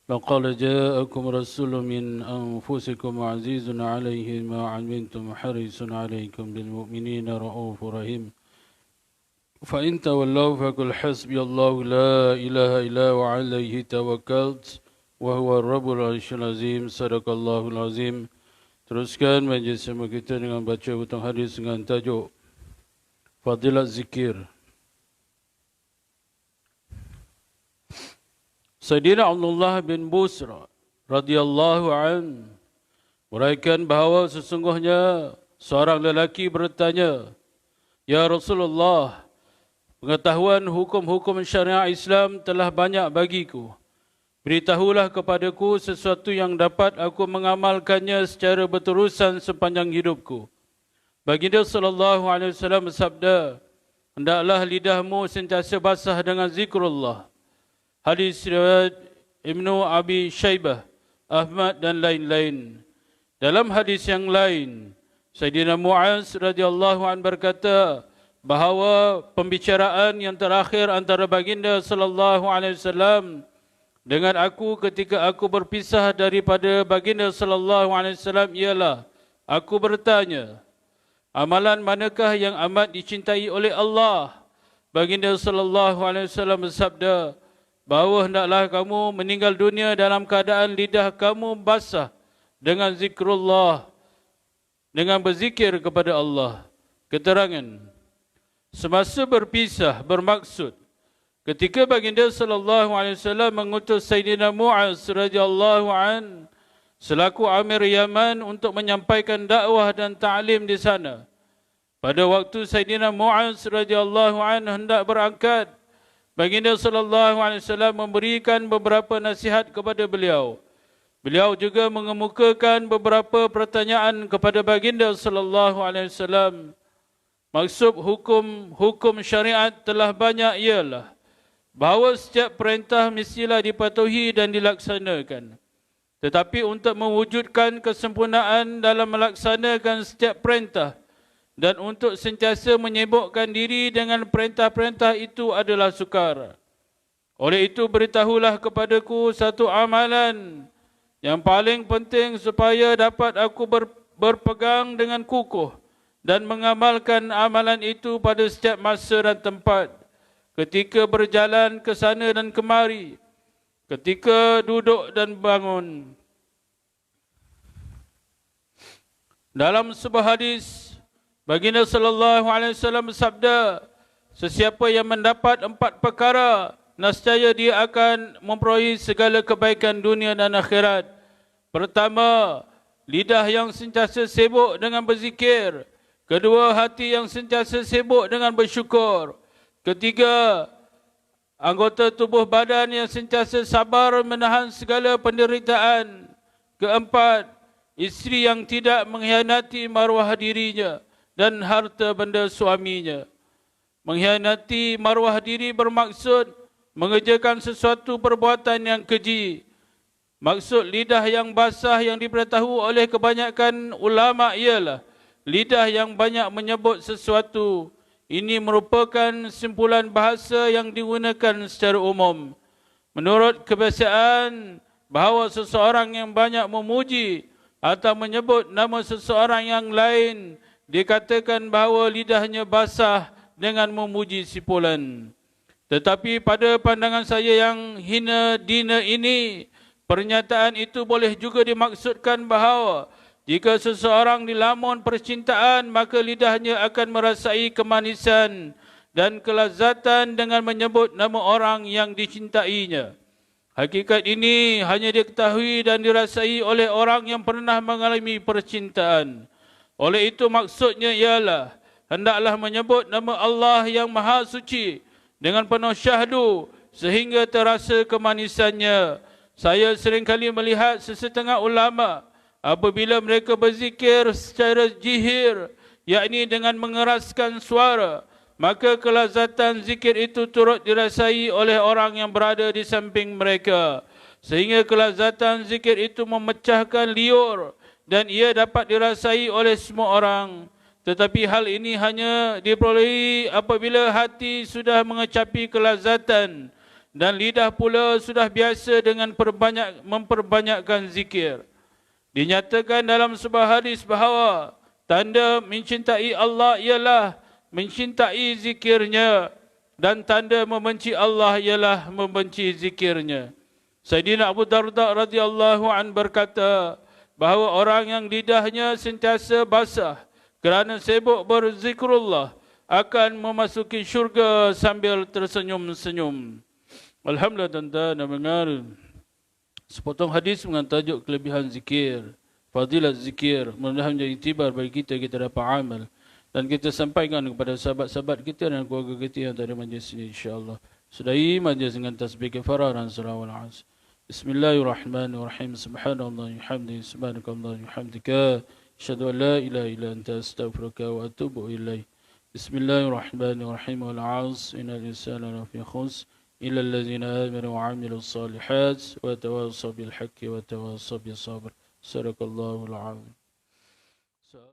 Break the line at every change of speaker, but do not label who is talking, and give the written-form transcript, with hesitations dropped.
لقد جاءكم رسول من أنفسكم عزيز عليه ما عنتم حريص عليكم بالمؤمنين رؤوف رحيم فإن تولوا فقل حسبي الله لا إله إلا هو عليه توكلت وهو الرب العرش العظيم صدق الله العظيم. Teruskan majlis sama kita dengan baca hutang hadis dengan tajuk Fadilat Zikir. Sayyidina Abdullah bin Busra radhiyallahu an meriwayatkan bahawa sesungguhnya seorang lelaki bertanya, "Ya Rasulullah, pengetahuan hukum-hukum syariat Islam telah banyak bagiku. Beritahulah kepadaku sesuatu yang dapat aku mengamalkannya secara berterusan sepanjang hidupku." Baginda sallallahu alaihi wasallam bersabda, "Hendaklah lidahmu sentiasa basah dengan zikrullah." Hadis riwayat Ibnu Abi Syaibah, Ahmad dan lain-lain. Dalam hadis yang lain, Sayyidina Mu'az radhiyallahu an berkata bahawa pembicaraan yang terakhir antara baginda sallallahu alaihi wasallam dengan aku ketika aku berpisah daripada baginda sallallahu alaihi wasallam ialah, aku bertanya, amalan manakah yang amat dicintai oleh Allah? Baginda sallallahu alaihi wasallam bersabda bahawa hendaklah kamu meninggal dunia dalam keadaan lidah kamu basah dengan zikrullah, dengan berzikir kepada Allah. Keterangan, semasa berpisah bermaksud ketika baginda sallallahu alaihi wasallam mengutus Sayyidina Mu'az radhiyallahu an selaku Amir Yaman untuk menyampaikan dakwah dan ta'lim di sana. Pada waktu Sayyidina Mu'az radhiyallahu an hendak berangkat, baginda sallallahu alaihi wasallam memberikan beberapa nasihat kepada beliau. Beliau juga mengemukakan beberapa pertanyaan kepada baginda sallallahu alaihi wasallam. Maksud hukum syariat telah banyak ialah bahawa setiap perintah mestilah dipatuhi dan dilaksanakan. Tetapi untuk mewujudkan kesempurnaan dalam melaksanakan setiap perintah dan untuk sentiasa menyibukkan diri dengan perintah-perintah itu adalah sukar. Oleh itu beritahulah kepadaku satu amalan yang paling penting supaya dapat aku berpegang dengan kukuh dan mengamalkan amalan itu pada setiap masa dan tempat. Ketika berjalan ke sana dan kemari, ketika duduk dan bangun. Dalam sebuah hadis, baginda sallallahu alaihi wasallam bersabda, sesiapa yang mendapat 4 perkara, nescaya dia akan memperoleh segala kebaikan dunia dan akhirat. Pertama, lidah yang sentiasa sibuk dengan berzikir. Kedua, hati yang sentiasa sibuk dengan bersyukur. Ketiga, anggota tubuh badan yang sentiasa sabar menahan segala penderitaan. Keempat, isteri yang tidak mengkhianati maruah dirinya dan harta benda suaminya. Mengkhianati maruah diri bermaksud mengerjakan sesuatu perbuatan yang keji. Maksud lidah yang basah yang diberitahu oleh kebanyakan ulama ialah lidah yang banyak menyebut sesuatu. Ini merupakan simpulan bahasa yang digunakan secara umum. Menurut kebiasaan bahawa seseorang yang banyak memuji atau menyebut nama seseorang yang lain, dikatakan bahawa lidahnya basah dengan memuji si fulan. Tetapi pada pandangan saya yang hina dina ini, pernyataan itu boleh juga dimaksudkan bahawa jika seseorang dilamun percintaan, maka lidahnya akan merasai kemanisan dan kelazatan dengan menyebut nama orang yang dicintainya. Hakikat ini hanya diketahui dan dirasai oleh orang yang pernah mengalami percintaan. Oleh itu maksudnya ialah hendaklah menyebut nama Allah yang Maha Suci dengan penuh syahdu sehingga terasa kemanisannya. Saya seringkali melihat sesetengah ulama apabila mereka berzikir secara jihir, yakni dengan mengeraskan suara, maka kelazatan zikir itu turut dirasai oleh orang yang berada di samping mereka, sehingga kelazatan zikir itu memecahkan liur dan ia dapat dirasai oleh semua orang. Tetapi hal ini hanya diperolehi apabila hati sudah mengecapi kelazatan dan lidah pula sudah biasa dengan memperbanyakkan zikir. Dinyatakan dalam sebuah hadis bahawa tanda mencintai Allah ialah mencintai zikirnya, dan tanda membenci Allah ialah membenci zikirnya. Sayyidina Abu Darda radhiyallahu an berkata bahawa orang yang lidahnya sentiasa basah kerana sibuk berzikrullah akan memasuki syurga sambil tersenyum-senyum. Alhamdulillah, tuan-tuan dan mendengar sepotong hadis dengan tajuk kelebihan zikir, fadilat zikir. Mudah-mudahan menjadi itibar bagi kita dapat amal, dan kita sampaikan kepada sahabat-sahabat kita dan keluarga kita yang ada majlis ini, insya-Allah. Sudahi majlis dengan tasbih kafarah dan surah Al-Asr. Bismillahirrahmanirrahim. Subhanallah walhamdulillah, subhanakallah walhamdika, asyhadu an la ilaha illa anta, astaghfiruka wa atubu ilaik. Bismillahirrahmanirrahim. Wal 'asr, innal insana lafi khusr illa allazina amanu wa 'amilus solihat wa tawassaw bil haqqi wa tawassaw bis sabr. Sadaqallahul 'azim.